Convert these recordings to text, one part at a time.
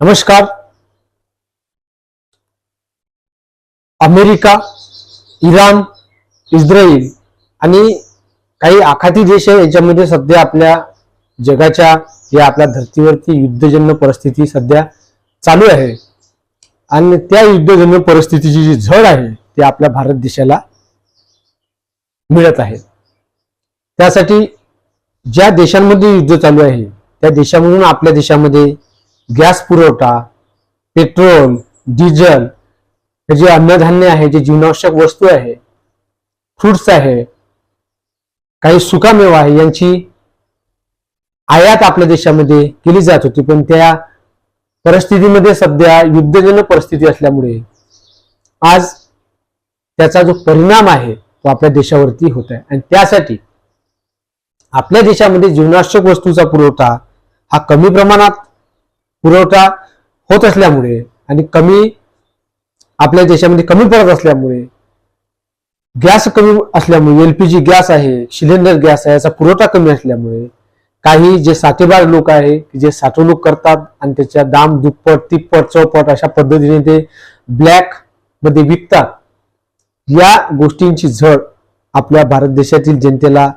नमस्कार. America, Iran, Israel आणि काही आखाती देश आहे याच्यामध्ये सध्या आपल्या जगाच्या या आपल्या धर्तीवरती युद्धजन्य परिस्थिती सध्या चालू आहे आणि त्या युद्धजन्य परिस्थितीची जी झळ आहे ती आपल्या भारत देशाला मिळत आहे. त्यासाठी ज्या देशांमध्ये युद्ध चालू आहे त्या देशामधून आपल्या देशामध्ये गॅस पुरवठा, पेट्रोल, डिझेल, हे जे अन्नधान्य आहे, जे जीवनावश्यक वस्तू आहे, फ्रुट्स आहे, काही सुकामेवा आहे, यांची आयात आपल्या देशामध्ये केली जात होती. पण त्या परिस्थितीमध्ये सध्या युद्धजन्य परिस्थिती असल्यामुळे आज त्याचा जो परिणाम आहे तो आपल्या देशावरती होत आहे. आणि त्यासाठी आपल्या देशामध्ये जीवनावश्यक वस्तूचा पुरवठा हा कमी प्रमाणात पुरवठा होत असल्यामुळे आणि आपल्या देशामध्ये कमी पडत असल्यामुळे, गॅस कमी असल्यामुळे, एलपीजी गॅस आहे, सिलेंडर गॅस आहे, याचा पुरवठा कमी असल्यामुळे काही जे साठेबाज लोक आहे जे साठवणूक करतात आणि त्याच्या दाम दुप्पट, तिप्पट, चौपट अशा पद्धतीने ते ब्लॅक मध्ये विकतात. या गोष्टींची झळ आपल्या भारत देशातील जनतेला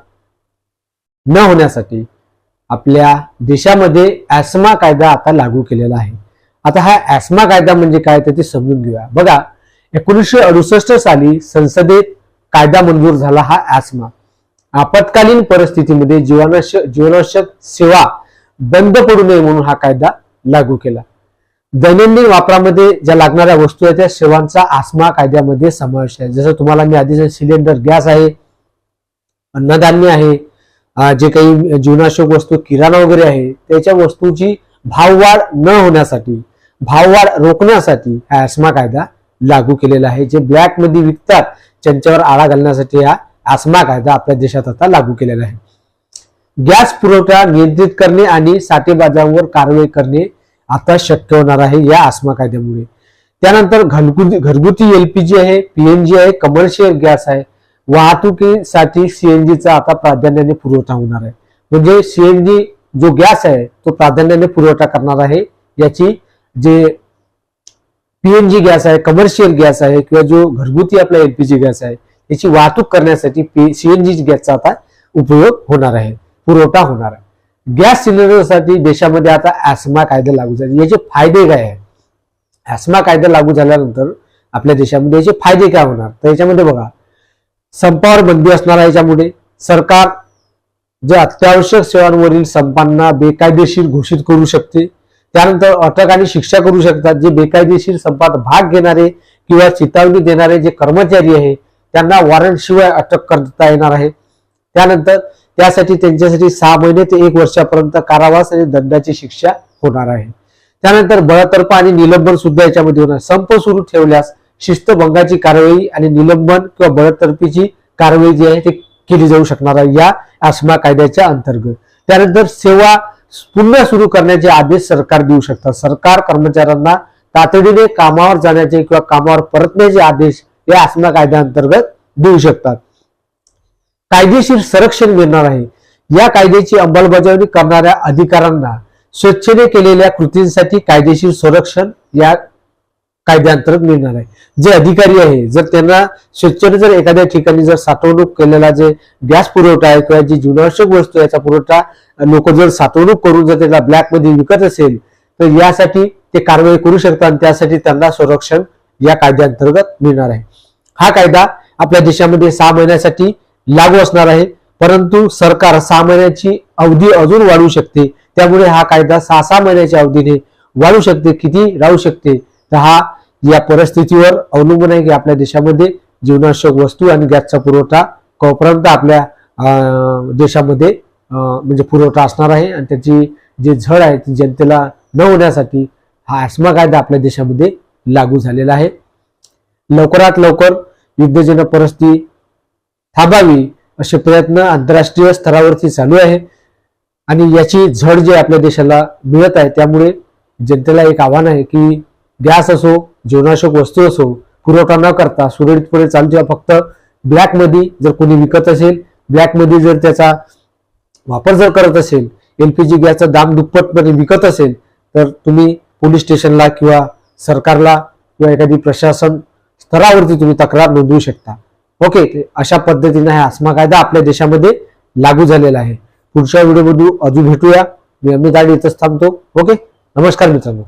न होण्यासाठी आपल्या देशामध्ये ऍस्मा कायदा आता लागू केलेला आहे. आता हा ऍस्मा कायदा म्हणजे काय ते समजून घेऊया. बघा, 1968 साली संसदेत कायदा मंजूर झाला हा ऍस्मा. आपत्कालीन परिस्थितीमध्ये जीवनावश्यक सेवा बंद पडू नये म्हणून हा कायदा लागू केला. दैनंदिन वापरामध्ये ज्या लागणाऱ्या वस्तू आहेत त्या सेवांचा ऍस्मा कायद्यामध्ये समावेश आहे. जसं तुम्हाला मी आधी सिलेंडर गॅस आहे, अन्नधान्य आहे, जे काही जीवनावश्यक वस्तू किराणा वगैरे आहे, त्याच्या वस्तूची भाववाढ न होण्यासाठी, भाववाढ रोखण्यासाठी हा ऍस्मा कायदा लागू केलेला आहे. जे ब्लॅक मध्ये विकतात त्यांच्यावर आळा घालण्यासाठी हा ऍस्मा कायदा आपल्या देशात आता लागू केलेला आहे. गॅस पुरवठा नियंत्रित करणे आणि साठेबाजांवर कारवाई करणे आता शक्य होणार आहे या ऍस्मा कायद्यामुळे. त्यानंतर घरगुती एलपीजी आहे, पीएनजी आहे, कमर्शियल गॅस आहे, वाहतुकीसाठी सीएनजीचा आता प्राधान्याने पुरवठा होणार आहे. म्हणजे सीएनजी जो गॅस आहे तो प्राधान्याने पुरवठा करणार आहे. याची जे पीएनजी गॅस आहे, कमर्शियल गॅस आहे किंवा जो घरगुती आपला एलपीजी गॅस आहे याची वाहतूक करण्यासाठी सीएनजी गॅसचा आता उपयोग होणार आहे, पुरवठा होणार आहे. गॅस सिलेंडरसाठी देशामध्ये आता ऍस्मा कायदा लागू झाले. याचे फायदे काय आहे? ऍस्मा कायदा लागू झाल्यानंतर आपल्या देशामध्ये याचे फायदे काय होणार? तर याच्यामध्ये बघा, संपावर बंदी असणार आहे. याच्यामुळे सरकार जे अत्यावश्यक सेवांवरील संपांना बेकायदेशीर घोषित करू शकते. त्यानंतर अटक आणि शिक्षा करू शकतात. जे बेकायदेशीर संपात भाग घेणारे किंवा चेतावणी देणारे जे कर्मचारी आहे त्यांना वॉरंट शिवाय अटक करता येणार आहे. त्यानंतर त्यासाठी त्यांच्यासाठी 6 महिने ते 1 वर्षापर्यंत कारावास आणि दंडाची शिक्षा होणार आहे. त्यानंतर बळतर्फ आणि निलंबन सुद्धा याच्यामध्ये होणार. संप सुरू ठेवल्यास शिस्तभंगाची कारवाई आणि निलंबन किंवा बळतर्फीची कारवाई जी आहे ती केली जाऊ शकणार आहे या ऍस्मा कायद्याच्या अंतर्गत. त्यानंतर सेवा पुन्हा सुरू करण्याचे आदेश सरकार देऊ शकतात. सरकार कर्मचाऱ्यांना तातडीने कामावर जाण्याचे किंवा कामावर परतण्याचे आदेश या ऍस्मा कायद्याअंतर्गत देऊ शकतात. कायदेशीर संरक्षण मिळणार आहे. या कायद्याची अंमलबजावणी करणाऱ्या अधिकाऱ्यांना स्वेच्छेने केलेल्या कृतींसाठी कायदेशीर संरक्षण या कायद्याअंतर्गत मिळणार आहे. जे अधिकारी आहे जर त्यांना स्वेच्छेने जर एखाद्या ठिकाणी जर साठवणूक केलेला जे गॅस पुरवठा आहे किंवा जी जीवनावश्यक वस्तू याचा पुरवठा लोक जर साठवणूक करून जर त्याला ब्लॅक मध्ये विकत असेल तर यासाठी ते कारवाई करू शकतात आणि त्यासाठी त्यांना संरक्षण या कायद्याअंतर्गत मिळणार आहे. हा कायदा आपल्या देशामध्ये 6 महिन्यासाठी लागू असणार आहे, परंतु सरकार 6 महिन्याची अवधी अजून वाढवू शकते. त्यामुळे हा कायदा 6 महिन्याच्या अवधीने वाढू शकते. किती राहू शकते तर हा या परिस्थितीवर अवलंबून आहे की आपल्या देशामध्ये जीवनावश्यक वस्तू आणि गॅसचा पुरवठा कधीपर्यंत आपल्या देशामध्ये म्हणजे पुरवठा असणार आहे. आणि त्याची जी झळ आहे ती जनतेला न होण्यासाठी हा ऍस्मा कायदा आपल्या देशामध्ये लागू झालेला आहे. लवकरात लवकर युद्धजन्य परिस्थिती थांबावी असे प्रयत्न आंतरराष्ट्रीय स्तरावरती चालू आहे आणि याची झळ जी आपल्या देशाला मिळत आहे. त्यामुळे जनतेला एक आव्हान आहे की गॅस असो, जीवनावश्यक वस्तू असो, पुरवठा न करता सुरळीतपणे चालू द्या. फक्त ब्लॅक मध्ये जर कोणी विकत असेल, ब्लॅक मध्ये जर त्याचा वापर जर करत असेल, एलपीजी गॅसचा दाम दुप्पटपणे विकत असेल तर तुम्ही पोलीस स्टेशनला किंवा सरकारला किंवा एखादी प्रशासन स्तरावरती तुम्ही तक्रार नोंदवू शकता. ओके, अशा पद्धतीने हा आस्मा कायदा आपल्या देशामध्ये लागू झालेला आहे. पुढच्या व्हिडिओमध्ये अजून भेटूया. मी अमित आडी इथंच थांबतो. ओके, नमस्कार मित्रांनो.